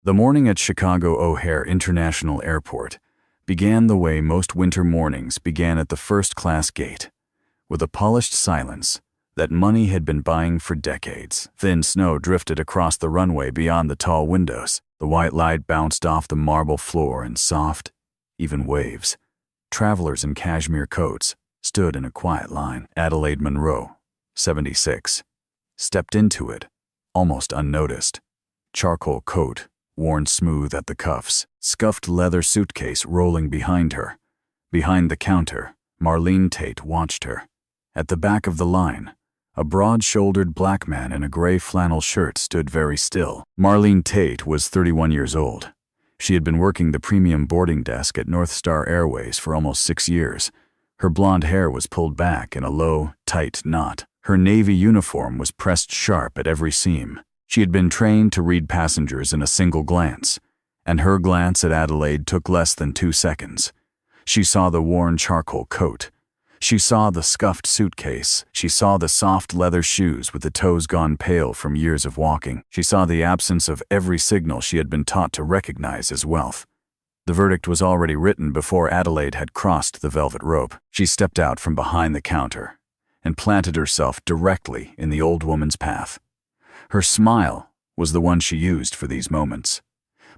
The morning at Chicago O'Hare International Airport began the way most winter mornings began at the first-class gate, with a polished silence that money had been buying for decades. Thin snow drifted across the runway beyond the tall windows. The white light bounced off the marble floor in soft, even waves. Travelers in cashmere coats stood in a quiet line. Adelaide Monroe, 76, stepped into it, almost unnoticed. Charcoal coat, worn smooth at the cuffs, scuffed leather suitcase rolling behind her. Behind the counter, Marlene Tate watched her. At the back of the line, a broad-shouldered black man in a gray flannel shirt stood very still. Marlene Tate was 31 years old. She had been working the premium boarding desk at North Star Airways for almost 6 years. Her blonde hair was pulled back in a low, tight knot. Her navy uniform was pressed sharp at every seam. She had been trained to read passengers in a single glance, and her glance at Adelaide took less than 2 seconds. She saw the worn charcoal coat. She saw the scuffed suitcase. She saw the soft leather shoes with the toes gone pale from years of walking. She saw the absence of every signal she had been taught to recognize as wealth. The verdict was already written before Adelaide had crossed the velvet rope. She stepped out from behind the counter and planted herself directly in the old woman's path. Her smile was the one she used for these moments.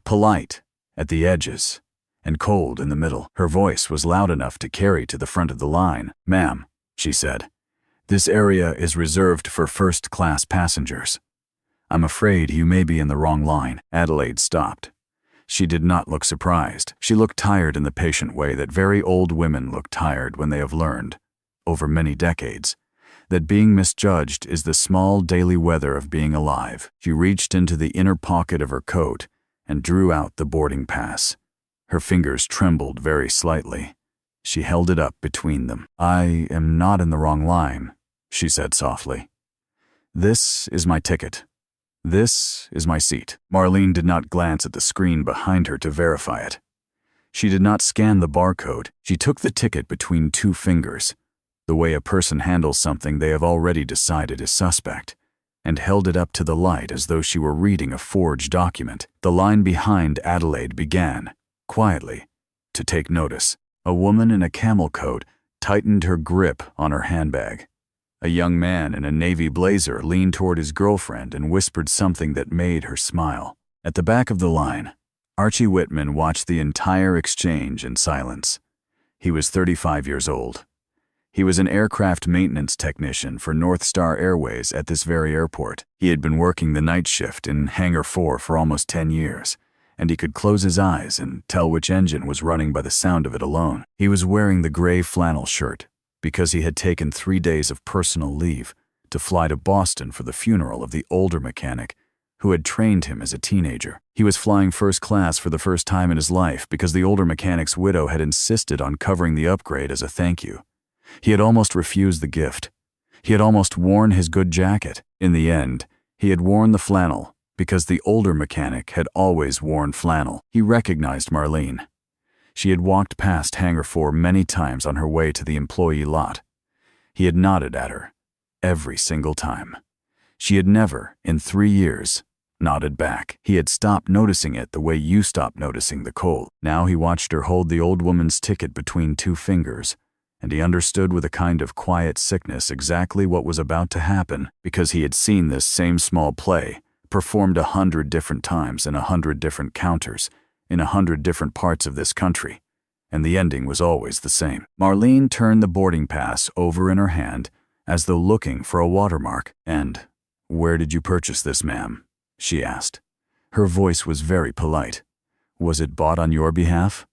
Polite at the edges and cold in the middle. Her voice was loud enough to carry to the front of the line. "Ma'am," she said, "this area is reserved for first-class passengers. I'm afraid you may be in the wrong line." Adelaide stopped. She did not look surprised. She looked tired in the patient way that very old women look tired when they have learned, over many decades, that being misjudged is the small daily weather of being alive. She reached into the inner pocket of her coat and drew out the boarding pass. Her fingers trembled very slightly. She held it up between them. "I am not in the wrong line," she said softly. "This is my ticket. This is my seat." Marlene did not glance at the screen behind her to verify it. She did not scan the barcode. She took the ticket between 2 fingers, the way a person handles something they have already decided is suspect, and held it up to the light as though she were reading a forged document. The line behind Adelaide began, quietly, to take notice. A woman in a camel coat tightened her grip on her handbag. A young man in a navy blazer leaned toward his girlfriend and whispered something that made her smile. At the back of the line, Archie Whitman watched the entire exchange in silence. He was 35 years old. He was an aircraft maintenance technician for North Star Airways at this very airport. He had been working the night shift in Hangar 4 for almost 10 years. And he could close his eyes and tell which engine was running by the sound of it alone. He was wearing the gray flannel shirt because he had taken 3 days of personal leave to fly to Boston for the funeral of the older mechanic who had trained him as a teenager. He was flying first class for the first time in his life because the older mechanic's widow had insisted on covering the upgrade as a thank you. He had almost refused the gift. He had almost worn his good jacket. In the end, he had worn the flannel because the older mechanic had always worn flannel. He recognized Marlene. She had walked past Hangar 4 many times on her way to the employee lot. He had nodded at her every single time. She had never, in 3 years, nodded back. He had stopped noticing it the way you stopped noticing the cold. Now he watched her hold the old woman's ticket between 2 fingers, and he understood with a kind of quiet sickness exactly what was about to happen because he had seen this same small play performed 100 different times in 100 different counters in 100 different parts of this country, and the ending was always the same. Marlene turned the boarding pass over in her hand as though looking for a watermark. "And where did you purchase this, ma'am?" she asked. Her voice was very polite. "Was it bought on your behalf?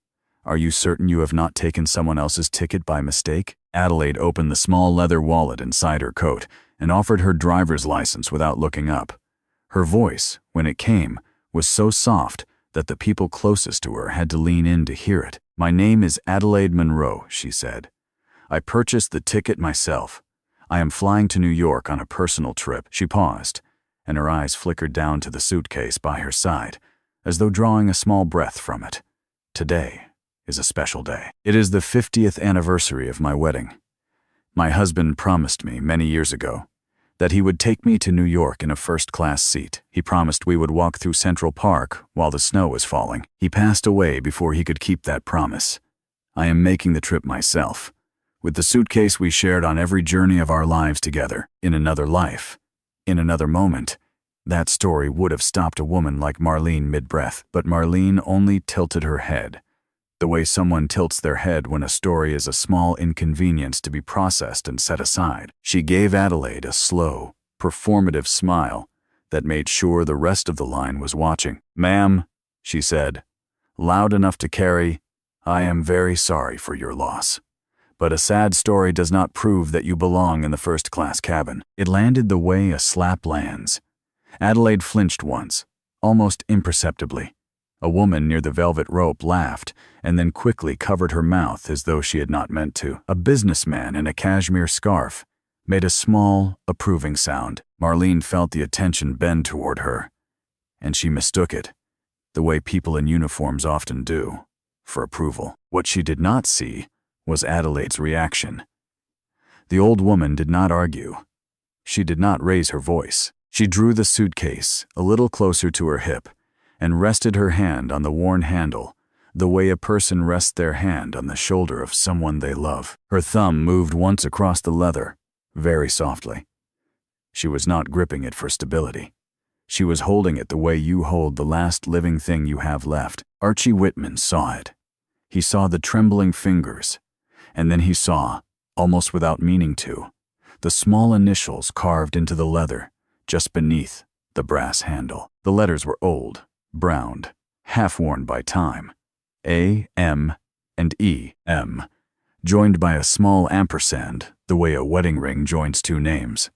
Are you certain you have not taken someone else's ticket by mistake?" Adelaide opened the small leather wallet inside her coat and offered her driver's license without looking up. Her voice, when it came, was so soft that the people closest to her had to lean in to hear it. "My name is Adelaide Monroe," she said. "I purchased the ticket myself. I am flying to New York on a personal trip." She paused, and her eyes flickered down to the suitcase by her side, as though drawing a small breath from it. "Today is a special day. It is the 50th anniversary of my wedding. My husband promised me many years ago That he would take me to New York in a first-class seat. He promised we would walk through Central Park while the snow was falling. He passed away before he could keep that promise. I am making the trip myself, with the suitcase we shared on every journey of our lives together. In another life, in another moment, that story would have stopped a woman like Marlene mid-breath, but Marlene only tilted her head, the way someone tilts their head when a story is a small inconvenience to be processed and set aside. She gave Adelaide a slow, performative smile that made sure the rest of the line was watching. "Ma'am," she said, loud enough to carry, "I am very sorry for your loss. But a sad story does not prove that you belong in the first-class cabin." It landed the way a slap lands. Adelaide flinched once, almost imperceptibly. A woman near the velvet rope laughed and then quickly covered her mouth as though she had not meant to. A businessman in a cashmere scarf made a small, approving sound. Marlene felt the attention bend toward her, and she mistook it, the way people in uniforms often do, for approval. What she did not see was Adelaide's reaction. The old woman did not argue. She did not raise her voice. She drew the suitcase a little closer to her hip and rested her hand on the worn handle, the way a person rests their hand on the shoulder of someone they love. Her thumb moved once across the leather, very softly. She was not gripping it for stability. She was holding it the way you hold the last living thing you have left. Archie Whitman saw it. He saw the trembling fingers, and then he saw, almost without meaning to, the small initials carved into the leather, just beneath the brass handle. The letters were old, browned, half-worn by time. A, M, and E, M, joined by a small ampersand, the way a wedding ring joins two names.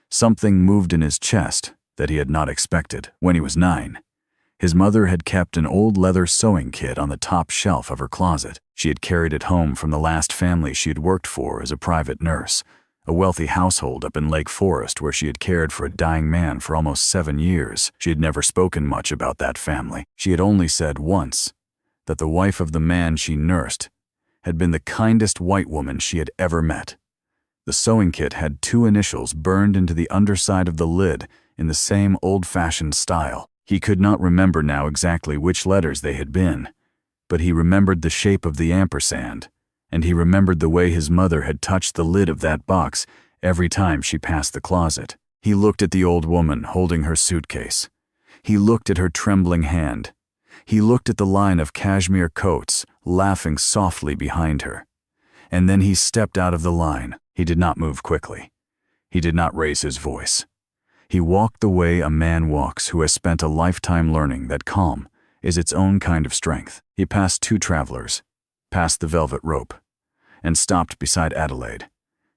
Something moved in his chest that he had not expected. When he was 9, his mother had kept an old leather sewing kit on the top shelf of her closet. She had carried it home from the last family she had worked for as a private nurse, a wealthy household up in Lake Forest where she had cared for a dying man for almost 7 years. She had never spoken much about that family. She had only said once that the wife of the man she nursed had been the kindest white woman she had ever met. The sewing kit had 2 initials burned into the underside of the lid in the same old-fashioned style. He could not remember now exactly which letters they had been, but he remembered the shape of the ampersand, and he remembered the way his mother had touched the lid of that box every time she passed the closet. He looked at the old woman holding her suitcase. He looked at her trembling hand. He looked at the line of cashmere coats laughing softly behind her. And then he stepped out of the line. He did not move quickly. He did not raise his voice. He walked the way a man walks who has spent a lifetime learning that calm is its own kind of strength. He passed 2 travelers, passed the velvet rope, and stopped beside Adelaide,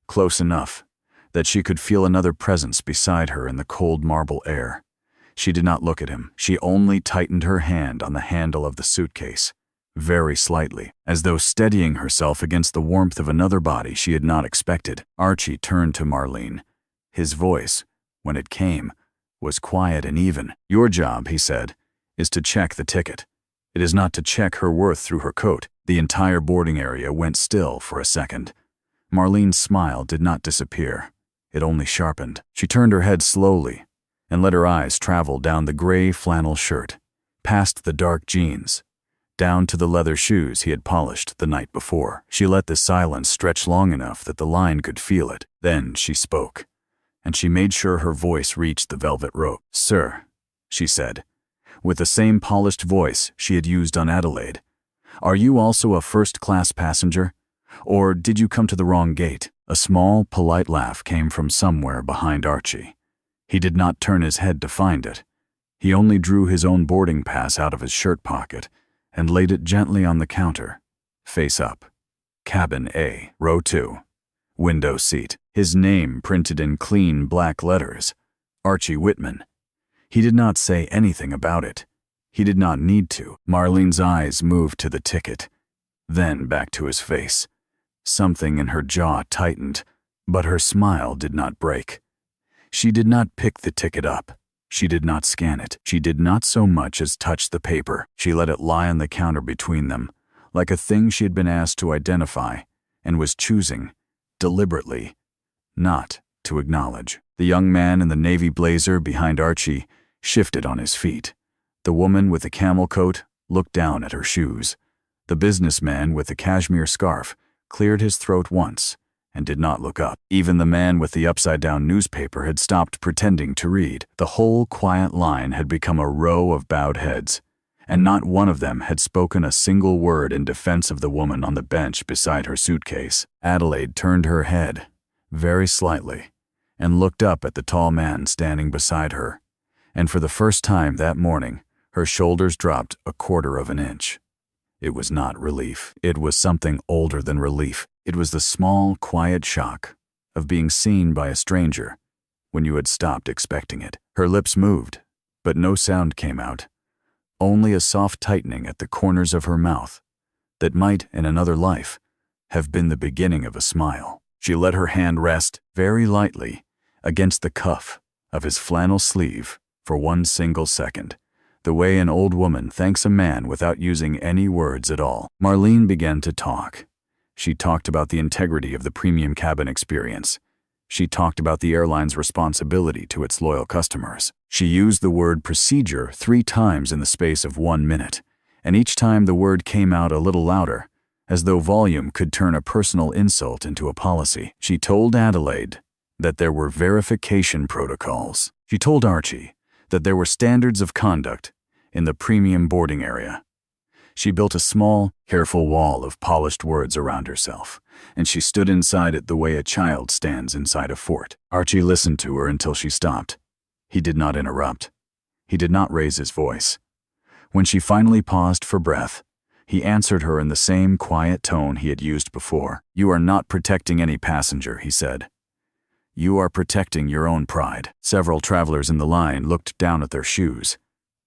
close enough that she could feel another presence beside her in the cold marble air. She did not look at him. She only tightened her hand on the handle of the suitcase, very slightly, as though steadying herself against the warmth of another body she had not expected. Archie turned to Marlene. His voice, when it came, was quiet and even. "Your job," he said, "is to check the ticket. It is not to check her worth through her coat." The entire boarding area went still for a second. Marlene's smile did not disappear. It only sharpened. She turned her head slowly and let her eyes travel down the gray flannel shirt, past the dark jeans, down to the leather shoes he had polished the night before. She let the silence stretch long enough that the line could feel it. Then she spoke, and she made sure her voice reached the velvet rope. "Sir," she said, with the same polished voice she had used on Adelaide, "are you also a first-class passenger? Or did you come to the wrong gate?" A small, polite laugh came from somewhere behind Archie. He did not turn his head to find it. He only drew his own boarding pass out of his shirt pocket and laid it gently on the counter, face up. Cabin A, row 2, window seat. His name printed in clean black letters, Archie Whitman. He did not say anything about it. He did not need to. Marlene's eyes moved to the ticket, then back to his face. Something in her jaw tightened, but her smile did not break. She did not pick the ticket up. She did not scan it. She did not so much as touch the paper. She let it lie on the counter between them, like a thing she had been asked to identify, and was choosing, deliberately, not to acknowledge. The young man in the navy blazer behind Archie shifted on his feet. The woman with the camel coat looked down at her shoes. The businessman with the cashmere scarf cleared his throat once and did not look up. Even the man with the upside-down newspaper had stopped pretending to read. The whole quiet line had become a row of bowed heads, and not one of them had spoken a single word in defense of the woman on the bench beside her suitcase. Adelaide turned her head, very slightly, and looked up at the tall man standing beside her, and for the first time that morning, her shoulders dropped a quarter of an inch. It was not relief. It was something older than relief. It was the small, quiet shock of being seen by a stranger when you had stopped expecting it. Her lips moved, but no sound came out, only a soft tightening at the corners of her mouth that might, in another life, have been the beginning of a smile. She let her hand rest very lightly against the cuff of his flannel sleeve for one single second, the way an old woman thanks a man without using any words at all. Marlene began to talk. She talked about the integrity of the premium cabin experience. She talked about the airline's responsibility to its loyal customers. She used the word procedure 3 times in the space of 1 minute, and each time the word came out a little louder, as though volume could turn a personal insult into a policy. She told Adelaide that there were verification protocols. She told Archie that there were standards of conduct in the premium boarding area. She built a small, careful wall of polished words around herself, and she stood inside it the way a child stands inside a fort. Archie listened to her until she stopped. He did not interrupt. He did not raise his voice. When she finally paused for breath, he answered her in the same quiet tone he had used before. "You are not protecting any passenger," he said. "You are protecting your own pride." Several travelers in the line looked down at their shoes.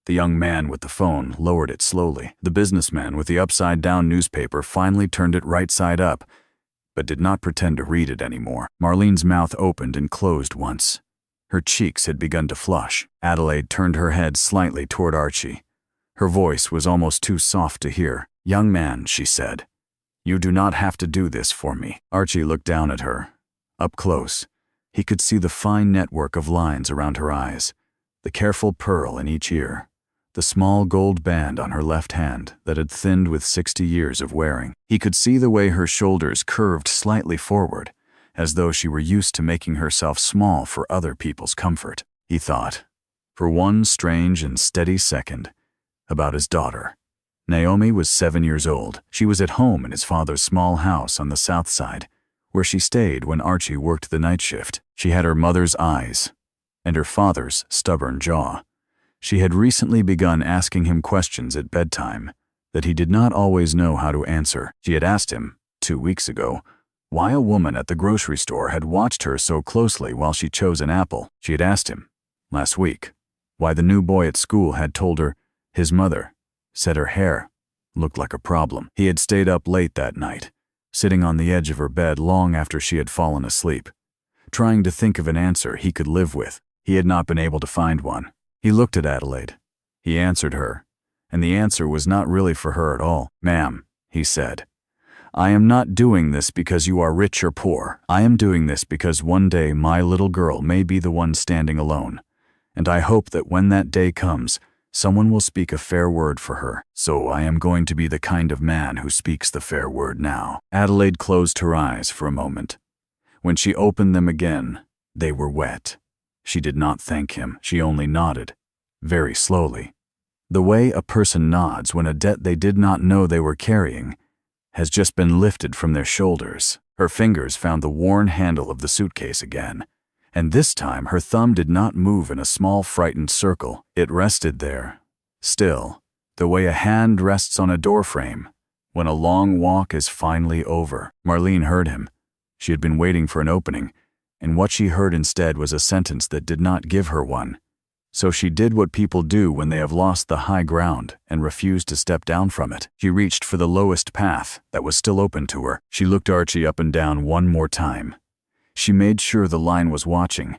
The young man with the phone lowered it slowly. The businessman with the upside-down newspaper finally turned it right side up, but did not pretend to read it anymore. Marlene's mouth opened and closed once. Her cheeks had begun to flush. Adelaide turned her head slightly toward Archie. Her voice was almost too soft to hear. "Young man," she said, "you do not have to do this for me." Archie looked down at her. Up close, he could see the fine network of lines around her eyes, the careful pearl in each ear, the small gold band on her left hand that had thinned with 60 years of wearing. He could see the way her shoulders curved slightly forward, as though she were used to making herself small for other people's comfort. He thought, for one strange and steady second, about his daughter. Naomi was 7 years old. She was at home in his father's small house on the south side, where she stayed when Archie worked the night shift. She had her mother's eyes and her father's stubborn jaw. She had recently begun asking him questions at bedtime that he did not always know how to answer. She had asked him, 2 weeks ago, why a woman at the grocery store had watched her so closely while she chose an apple. She had asked him, last week, why the new boy at school had told her his mother said her hair looked like a problem. He had stayed up late that night, sitting on the edge of her bed long after she had fallen asleep, trying to think of an answer he could live with. He had not been able to find one. He looked at Adelaide. He answered her, and the answer was not really for her at all. "Ma'am," he said, "I am not doing this because you are rich or poor. I am doing this because one day my little girl may be the one standing alone, and I hope that when that day comes, someone will speak a fair word for her. So I am going to be the kind of man who speaks the fair word now." Adelaide closed her eyes for a moment. When she opened them again, they were wet. She did not thank him. She only nodded, very slowly. The way a person nods when a debt they did not know they were carrying has just been lifted from their shoulders. Her fingers found the worn handle of the suitcase again, and this time her thumb did not move in a small frightened circle. It rested there, still, the way a hand rests on a doorframe when a long walk is finally over. Marlene heard him. She had been waiting for an opening, and what she heard instead was a sentence that did not give her one. So she did what people do when they have lost the high ground and refuse to step down from it. She reached for the lowest path that was still open to her. She looked Archie up and down one more time. She made sure the line was watching,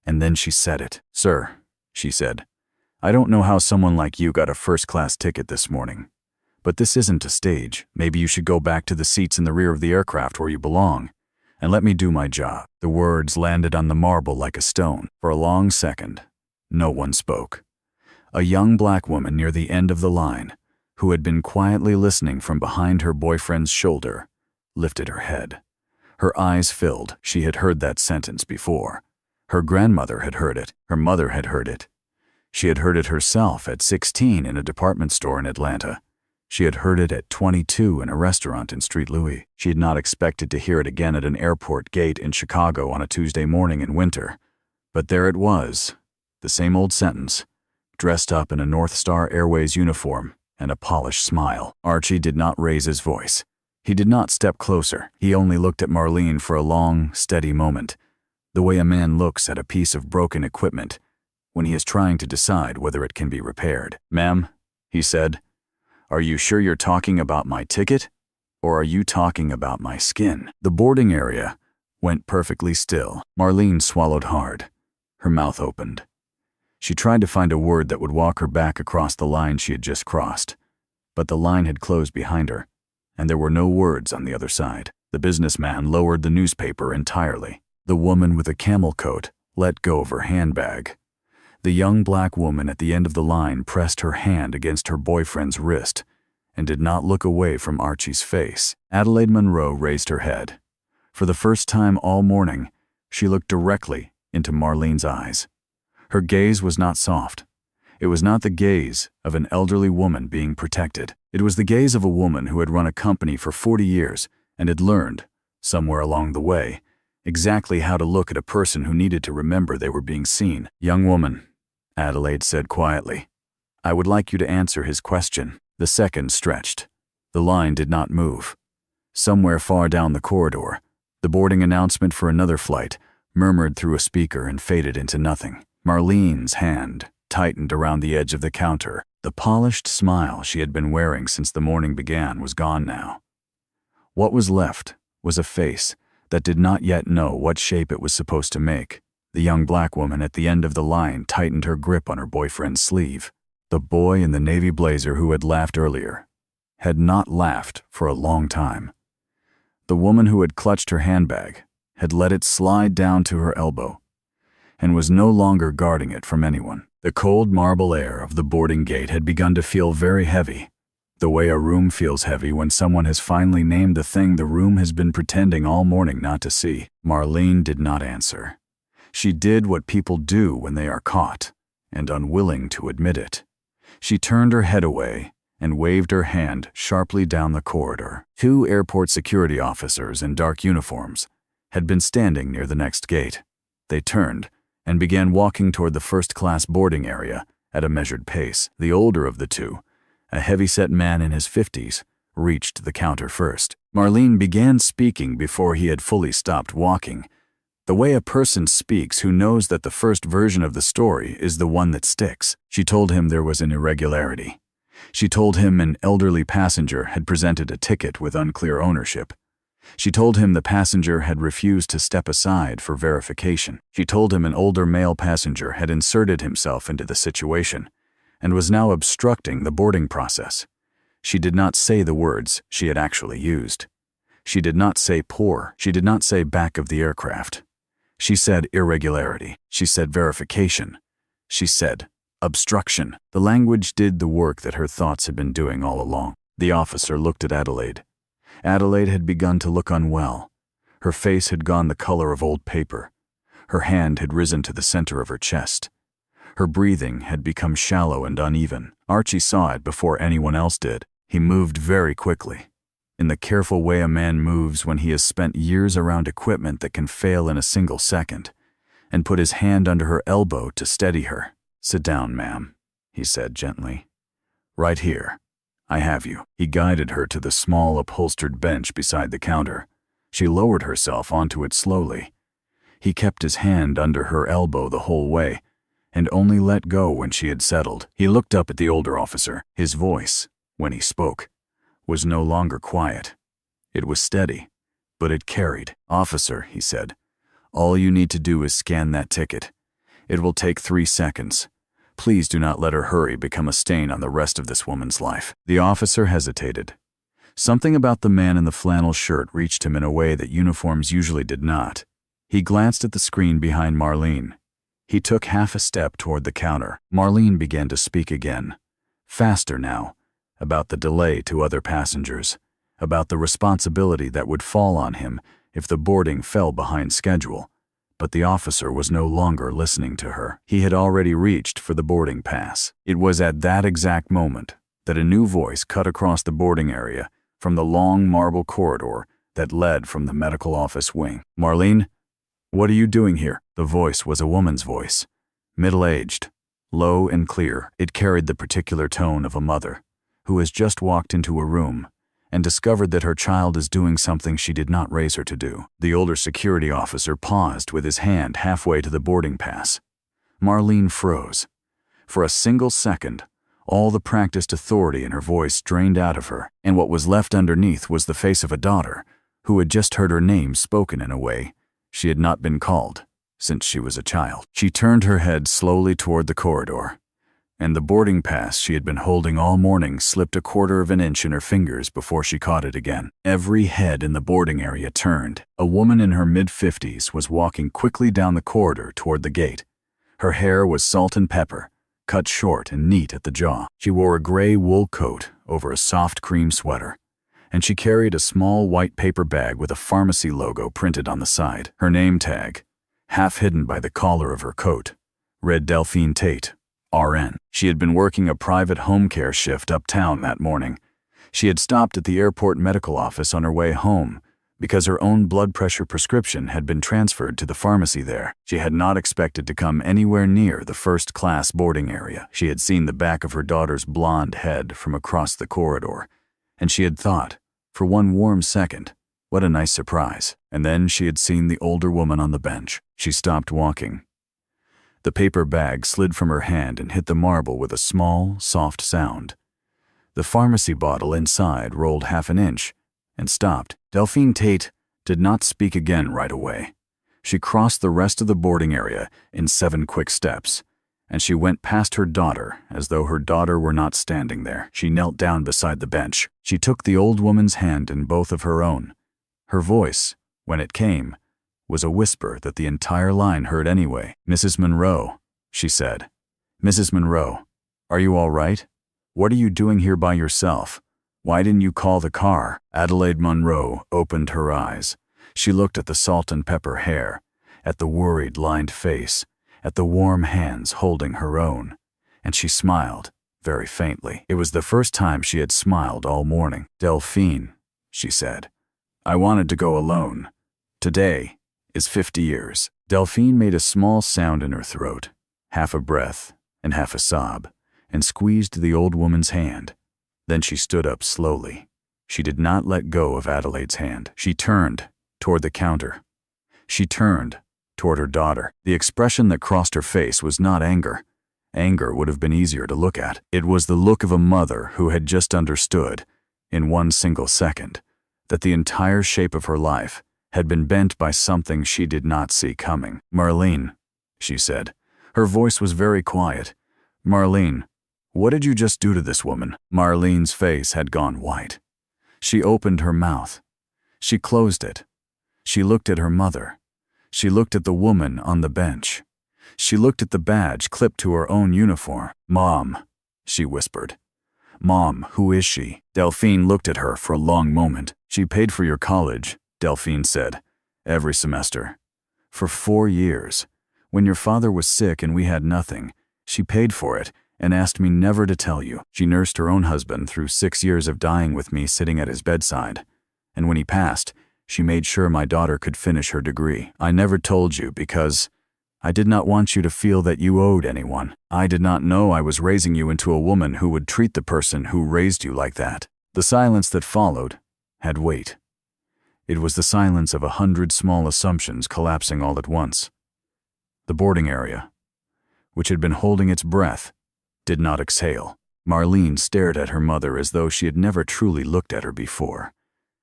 and then she said it. "Sir," she said, "I don't know how someone like you got a first-class ticket this morning, but this isn't a stage. Maybe you should go back to the seats in the rear of the aircraft where you belong. and let me do my job." The words landed on the marble like a stone. For a long second, no one spoke. A young black woman near the end of the line, who had been quietly listening from behind her boyfriend's shoulder, lifted her head. Her eyes filled. She had heard that sentence before. Her grandmother had heard it. Her mother had heard it. She had heard it herself at 16 in a department store in Atlanta. She had heard it at 22 in a restaurant in Street Louis. She had not expected to hear it again at an airport gate in Chicago on a Tuesday morning in winter. But there it was, the same old sentence, dressed up in a North Star Airways uniform and a polished smile. Archie did not raise his voice. He did not step closer. He only looked at Marlene for a long, steady moment, the way a man looks at a piece of broken equipment when he is trying to decide whether it can be repaired. "Ma'am," he said, "are you sure you're talking about my ticket, or are you talking about my skin?" The boarding area went perfectly still. Marlene swallowed hard. Her mouth opened. She tried to find a word that would walk her back across the line she had just crossed, but the line had closed behind her, and there were no words on the other side. The businessman lowered the newspaper entirely. The woman with a camel coat let go of her handbag. The young black woman at the end of the line pressed her hand against her boyfriend's wrist and did not look away from Archie's face. Adelaide Monroe raised her head. For the first time all morning, she looked directly into Marlene's eyes. Her gaze was not soft. It was not the gaze of an elderly woman being protected. It was the gaze of a woman who had run a company for 40 years and had learned, somewhere along the way, exactly how to look at a person who needed to remember they were being seen. "Young woman," Adelaide said quietly, "I would like you to answer his question." The seconds stretched. The line did not move. Somewhere far down the corridor, the boarding announcement for another flight murmured through a speaker and faded into nothing. Marlene's hand tightened around the edge of the counter. The polished smile she had been wearing since the morning began was gone now. What was left was a face that did not yet know what shape it was supposed to make. The young black woman at the end of the line tightened her grip on her boyfriend's sleeve. The boy in the navy blazer who had laughed earlier had not laughed for a long time. The woman who had clutched her handbag had let it slide down to her elbow and was no longer guarding it from anyone. The cold marble air of the boarding gate had begun to feel very heavy, the way a room feels heavy when someone has finally named the thing the room has been pretending all morning not to see. Marlene did not answer. She did what people do when they are caught and unwilling to admit it. She turned her head away and waved her hand sharply down the corridor. 2 airport security officers in dark uniforms had been standing near the next gate. They turned and began walking toward the first-class boarding area at a measured pace. The older of the two, a heavy-set man in his 50s, reached the counter first. Marlene began speaking before he had fully stopped walking, the way a person speaks who knows that the first version of the story is the one that sticks. She told him there was an irregularity. She told him an elderly passenger had presented a ticket with unclear ownership. She told him the passenger had refused to step aside for verification. She told him an older male passenger had inserted himself into the situation and was now obstructing the boarding process. She did not say the words she had actually used. She did not say poor. She did not say back of the aircraft. She said irregularity. She said verification. She said obstruction. The language did the work that her thoughts had been doing all along. The officer looked at Adelaide. Adelaide had begun to look unwell. Her face had gone the color of old paper. Her hand had risen to the center of her chest. Her breathing had become shallow and uneven. Archie saw it before anyone else did. He moved very quickly, in the careful way a man moves when he has spent years around equipment that can fail in a single second, and put his hand under her elbow to steady her. "Sit down, ma'am," he said gently. "Right here. I have you." He guided her to the small upholstered bench beside the counter. She lowered herself onto it slowly. He kept his hand under her elbow the whole way, and only let go when she had settled. He looked up at the older officer. His voice, when he spoke, was no longer quiet. It was steady, but it carried. "Officer," he said, "all you need to do is scan that ticket. It will take 3 seconds. Please do not let her hurry become a stain on the rest of this woman's life." The officer hesitated. Something about the man in the flannel shirt reached him in a way that uniforms usually did not. He glanced at the screen behind Marlene. He took half a step toward the counter. Marlene began to speak again, faster now, about the delay to other passengers, about the responsibility that would fall on him if the boarding fell behind schedule. But the officer was no longer listening to her. He had already reached for the boarding pass. It was at that exact moment that a new voice cut across the boarding area from the long marble corridor that led from the medical office wing. "Marlene, what are you doing here?" The voice was a woman's voice, middle-aged, low and clear. It carried the particular tone of a mother who has just walked into a room and discovered that her child is doing something she did not raise her to do. The older security officer paused with his hand halfway to the boarding pass. Marlene froze. For a single second, all the practiced authority in her voice drained out of her, and what was left underneath was the face of a daughter who had just heard her name spoken in a way she had not been called since she was a child. She turned her head slowly toward the corridor, and the boarding pass she had been holding all morning slipped a quarter of an inch in her fingers before she caught it again. Every head in the boarding area turned. A woman in her mid-50s was walking quickly down the corridor toward the gate. Her hair was salt and pepper, cut short and neat at the jaw. She wore a gray wool coat over a soft cream sweater, and she carried a small white paper bag with a pharmacy logo printed on the side. Her name tag, half hidden by the collar of her coat, read Delphine Tate, RN. She had been working a private home care shift uptown that morning. She had stopped at the airport medical office on her way home because her own blood pressure prescription had been transferred to the pharmacy there. She had not expected to come anywhere near the first-class boarding area. She had seen the back of her daughter's blonde head from across the corridor, and she had thought, for one warm second, what a nice surprise. And then she had seen the older woman on the bench. She stopped walking. The paper bag slid from her hand and hit the marble with a small, soft sound. The pharmacy bottle inside rolled half an inch and stopped. Delphine Tate did not speak again right away. She crossed the rest of the boarding area in 7 quick steps, and she went past her daughter as though her daughter were not standing there. She knelt down beside the bench. She took the old woman's hand in both of her own. Her voice, when it came, was a whisper that the entire line heard anyway. "Mrs. Monroe," she said. "Mrs. Monroe, are you all right? What are you doing here by yourself? Why didn't you call the car?" Adelaide Monroe opened her eyes. She looked at the salt and pepper hair, at the worried, lined face, at the warm hands holding her own, and she smiled, very faintly. It was the first time she had smiled all morning. "Delphine," she said, "I wanted to go alone. Today is 50 years. Delphine made a small sound in her throat, half a breath and half a sob, and squeezed the old woman's hand. Then she stood up slowly. She did not let go of Adelaide's hand. She turned toward the counter. She turned toward her daughter. The expression that crossed her face was not anger. Anger would have been easier to look at. It was the look of a mother who had just understood, in one single second, that the entire shape of her life had been bent by something she did not see coming. "Marlene," she said. Her voice was very quiet. "Marlene, what did you just do to this woman?" Marlene's face had gone white. She opened her mouth. She closed it. She looked at her mother. She looked at the woman on the bench. She looked at the badge clipped to her own uniform. "Mom," she whispered. "Mom, who is she?" Delphine looked at her for a long moment. "She paid for your college," Delphine said, "every semester. For 4 years. When your father was sick and we had nothing, she paid for it and asked me never to tell you. She nursed her own husband through 6 years of dying with me sitting at his bedside. And when he passed, she made sure my daughter could finish her degree. I never told you because I did not want you to feel that you owed anyone. I did not know I was raising you into a woman who would treat the person who raised you like that." The silence that followed had weight. It was the silence of 100 small assumptions collapsing all at once. The boarding area, which had been holding its breath, did not exhale. Marlene stared at her mother as though she had never truly looked at her before,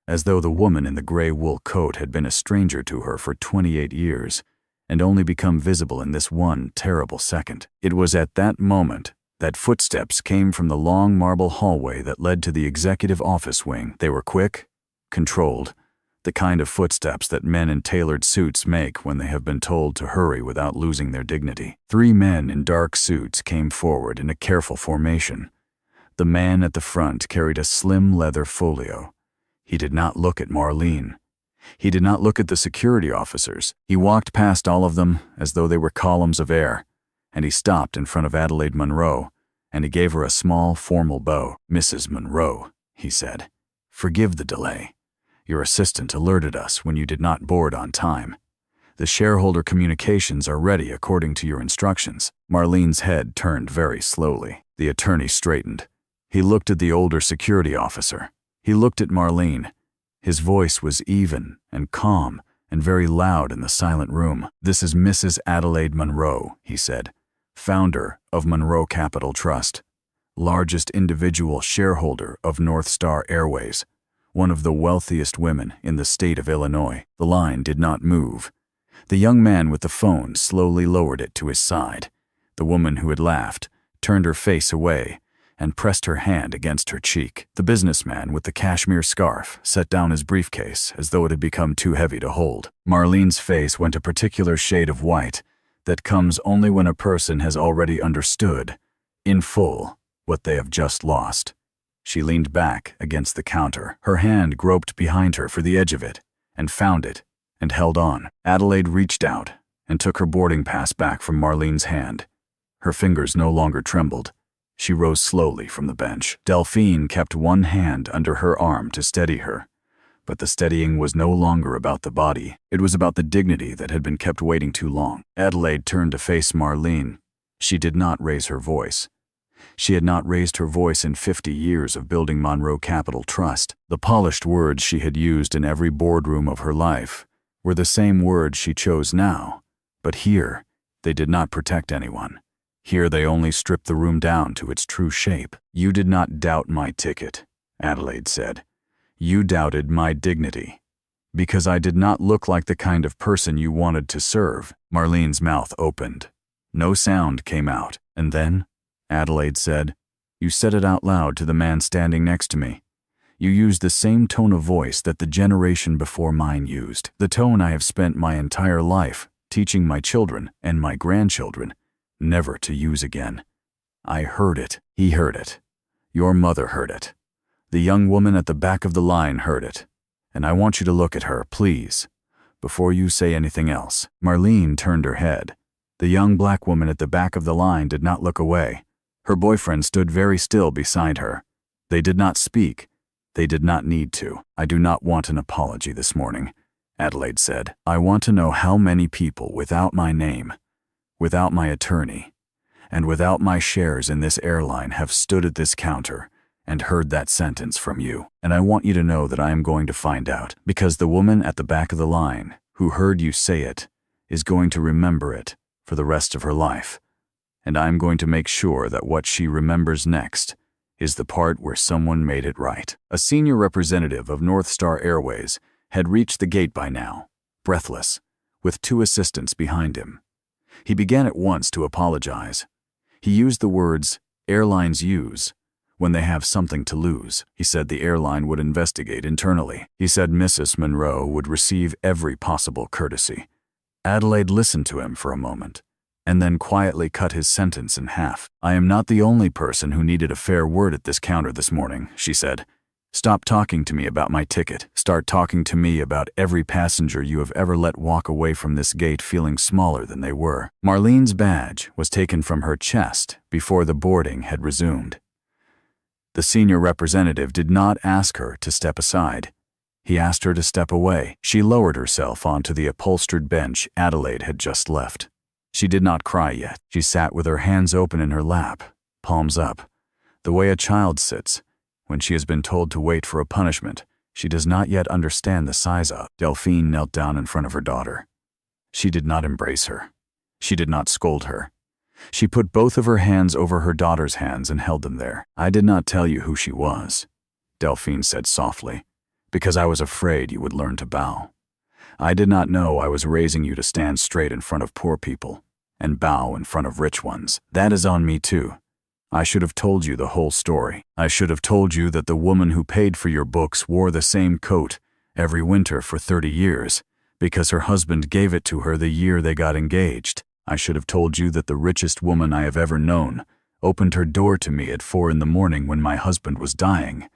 as though the woman in the gray wool coat had been a stranger to her for 28 years and only become visible in this one terrible second. It was at that moment That footsteps came from the long marble hallway that led to the executive office wing. They were quick, controlled, the kind of footsteps that men in tailored suits make when they have been told to hurry without losing their dignity. 3 men in dark suits came forward in a careful formation. The man at the front carried a slim leather folio. He did not look at Marlene. He did not look at the security officers. He walked past all of them as though they were columns of air, and he stopped in front of Adelaide Monroe, and he gave her a small, formal bow. "Mrs. Monroe," he said, "forgive the delay. Your assistant alerted us when you did not board on time. The shareholder communications are ready according to your instructions." Marlene's head turned very slowly. The attorney straightened. He looked at the older security officer. He looked at Marlene. His voice was even and calm and very loud in the silent room. "This is Mrs. Adelaide Monroe," he said, "founder of Monroe Capital Trust, largest individual shareholder of North Star Airways, one of the wealthiest women in the state of Illinois." The line did not move. The young man with the phone slowly lowered it to his side. The woman who had laughed turned her face away and pressed her hand against her cheek. The businessman with the cashmere scarf set down his briefcase as though it had become too heavy to hold. Marlene's face went a particular shade of white that comes only when a person has already understood, in full, what they have just lost. She leaned back against the counter. Her hand groped behind her for the edge of it, and found it, and held on. Adelaide reached out and took her boarding pass back from Marlene's hand. Her fingers no longer trembled. She rose slowly from the bench. Delphine kept one hand under her arm to steady her, but the steadying was no longer about the body. It was about the dignity that had been kept waiting too long. Adelaide turned to face Marlene. She did not raise her voice. She had not raised her voice in 50 years of building Monroe Capital Trust. The polished words she had used in every boardroom of her life were the same words she chose now, but here they did not protect anyone. Here they only stripped the room down to its true shape. "You did not doubt my ticket," Adelaide said. "You doubted my dignity, because I did not look like the kind of person you wanted to serve." Marlene's mouth opened. No sound came out. "And then," Adelaide said, "you said it out loud to the man standing next to me. You used the same tone of voice that the generation before mine used, the tone I have spent my entire life teaching my children and my grandchildren never to use again. I heard it. He heard it. Your mother heard it. The young woman at the back of the line heard it. And I want you to look at her, please, before you say anything else." Marlene turned her head. The young black woman at the back of the line did not look away. Her boyfriend stood very still beside her. They did not speak. They did not need to. "I do not want an apology this morning," Adelaide said. "I want to know how many people without my name, without my attorney, and without my shares in this airline have stood at this counter and heard that sentence from you. And I want you to know that I am going to find out, because the woman at the back of the line who heard you say it is going to remember it for the rest of her life. And I am going to make sure that what she remembers next is the part where someone made it right." A senior representative of North Star Airways had reached the gate by now, breathless, with 2 assistants behind him. He began at once to apologize. He used the words airlines use when they have something to lose. He said the airline would investigate internally. He said Mrs. Monroe would receive every possible courtesy. Adelaide listened to him for a moment, and then quietly cut his sentence in half. "I am not the only person who needed a fair word at this counter this morning," she said. "Stop talking to me about my ticket. Start talking to me about every passenger you have ever let walk away from this gate feeling smaller than they were." Marlene's badge was taken from her chest before the boarding had resumed. The senior representative did not ask her to step aside. He asked her to step away. She lowered herself onto the upholstered bench Adelaide had just left. She did not cry yet. She sat with her hands open in her lap, palms up, the way a child sits when she has been told to wait for a punishment she does not yet understand the size of. Delphine knelt down in front of her daughter. She did not embrace her. She did not scold her. She put both of her hands over her daughter's hands and held them there. "I did not tell you who she was," Delphine said softly, "because I was afraid you would learn to bow. I did not know I was raising you to stand straight in front of poor people and bow in front of rich ones. That is on me too. I should have told you the whole story. I should have told you that the woman who paid for your books wore the same coat every winter for 30 years because her husband gave it to her the year they got engaged. I should have told you that the richest woman I have ever known opened her door to me at 4 in the morning when my husband was dying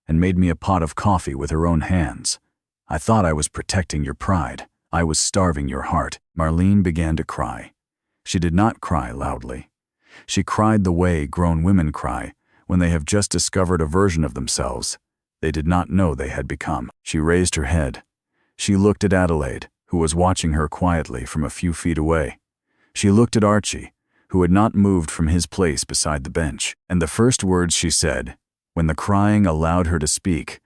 and made me a pot of coffee with her own hands. I thought I was protecting your pride. I was starving your heart. Marlene began to cry. She did not cry loudly. She cried the way grown women cry when they have just discovered a version of themselves they did not know they had become. She raised her head. She looked at Adelaide, who was watching her quietly from a few feet away. She looked at Archie, who had not moved from his place beside the bench, and the first words she said, when the crying allowed her to speak,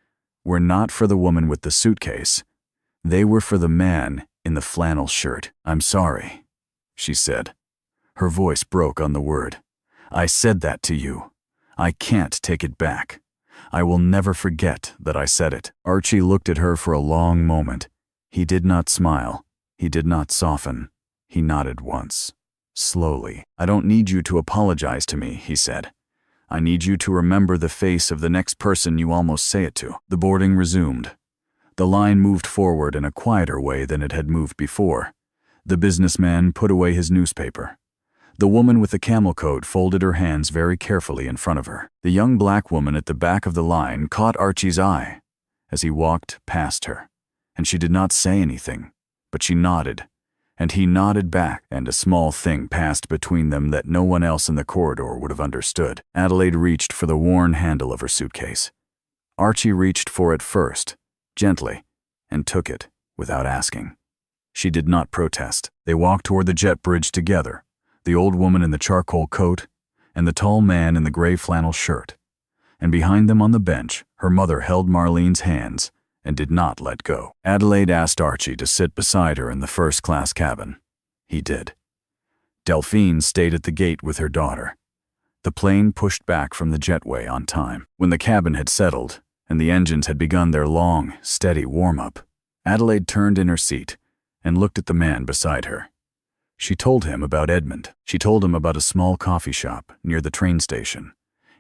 were not for the woman with the suitcase. They were for the man in the flannel shirt. "I'm sorry," she said. Her voice broke on the word. "I said that to you. I can't take it back. I will never forget that I said it." Archie looked at her for a long moment. He did not smile. He did not soften. He nodded once, slowly. "I don't need you to apologize to me," he said. "I need you to remember the face of the next person you almost say it to." The boarding resumed. The line moved forward in a quieter way than it had moved before. The businessman put away his newspaper. The woman with the camel coat folded her hands very carefully in front of her. The young black woman at the back of the line caught Archie's eye as he walked past her, and she did not say anything, but she nodded, and he nodded back, and a small thing passed between them that no one else in the corridor would have understood. Adelaide reached for the worn handle of her suitcase. Archie reached for it first, gently, and took it without asking. She did not protest. They walked toward the jet bridge together, the old woman in the charcoal coat and the tall man in the gray flannel shirt. And behind them on the bench, her mother held Marlene's hands and did not let go. Adelaide asked Archie to sit beside her in the first-class cabin. He did. Delphine stayed at the gate with her daughter. The plane pushed back from the jetway on time. When the cabin had settled and the engines had begun their long, steady warm-up, Adelaide turned in her seat and looked at the man beside her. She told him about Edmund. She told him about a small coffee shop near the train station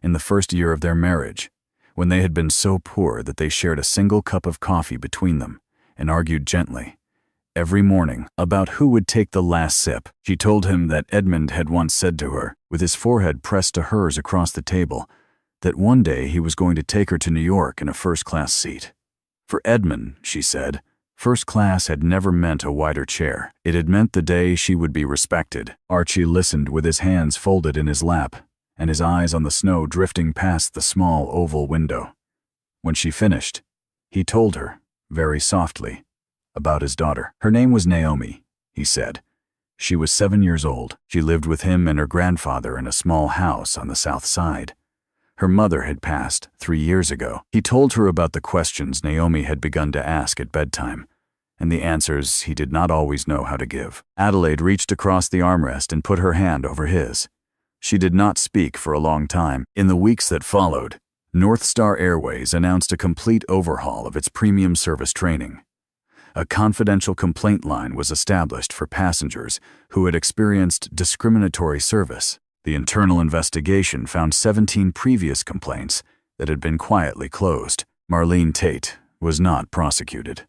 in the first year of their marriage, when they had been so poor that they shared a single cup of coffee between them and argued gently, every morning, about who would take the last sip. She told him that Edmund had once said to her, with his forehead pressed to hers across the table, that one day he was going to take her to New York in a first-class seat. For Edmund, she said, first class had never meant a wider chair. It had meant the day she would be respected. Archie listened with his hands folded in his lap and his eyes on the snow drifting past the small oval window. When she finished, he told her, very softly, about his daughter. Her name was Naomi, he said. She was 7 years old. She lived with him and her grandfather in a small house on the south side. Her mother had passed 3 years ago. He told her about the questions Naomi had begun to ask at bedtime, and the answers he did not always know how to give. Adelaide reached across the armrest and put her hand over his. She did not speak for a long time. In the weeks that followed, North Star Airways announced a complete overhaul of its premium service training. A confidential complaint line was established for passengers who had experienced discriminatory service. The internal investigation found 17 previous complaints that had been quietly closed. Marlene Tate was not prosecuted.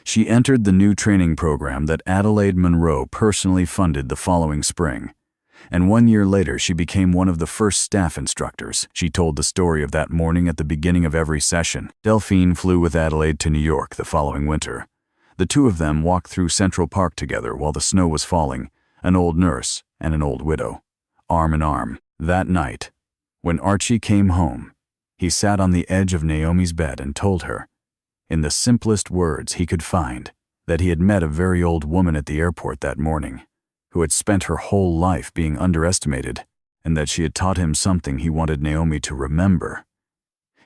She entered the new training program that Adelaide Monroe personally funded the following spring, and 1 year later she became one of the first staff instructors. She told the story of that morning at the beginning of every session. Delphine flew with Adelaide to New York the following winter. The two of them walked through Central Park together while the snow was falling, an old nurse and an old widow, arm in arm. That night, when Archie came home, he sat on the edge of Naomi's bed and told her, in the simplest words he could find, that he had met a very old woman at the airport that morning, who had spent her whole life being underestimated, and that she had taught him something he wanted Naomi to remember.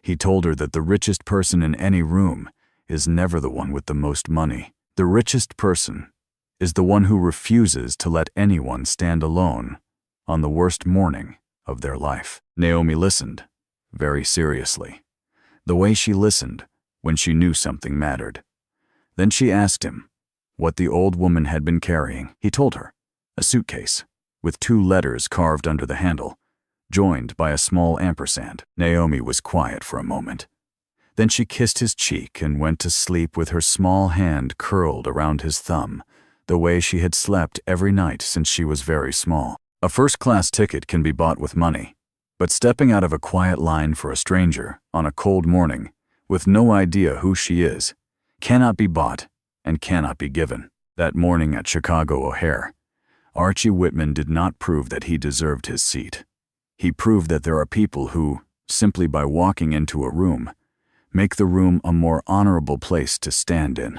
He told her that the richest person in any room is never the one with the most money. The richest person is the one who refuses to let anyone stand alone on the worst morning of their life. Naomi listened, very seriously, the way she listened when she knew something mattered. Then she asked him what the old woman had been carrying. He told her, a suitcase with 2 letters carved under the handle, joined by a small ampersand. Naomi was quiet for a moment. Then she kissed his cheek and went to sleep with her small hand curled around his thumb, the way she had slept every night since she was very small. A first-class ticket can be bought with money, but stepping out of a quiet line for a stranger on a cold morning, with no idea who she is, cannot be bought and cannot be given. That morning at Chicago O'Hare, Archie Whitman did not prove that he deserved his seat. He proved that there are people who, simply by walking into a room, make the room a more honorable place to stand in.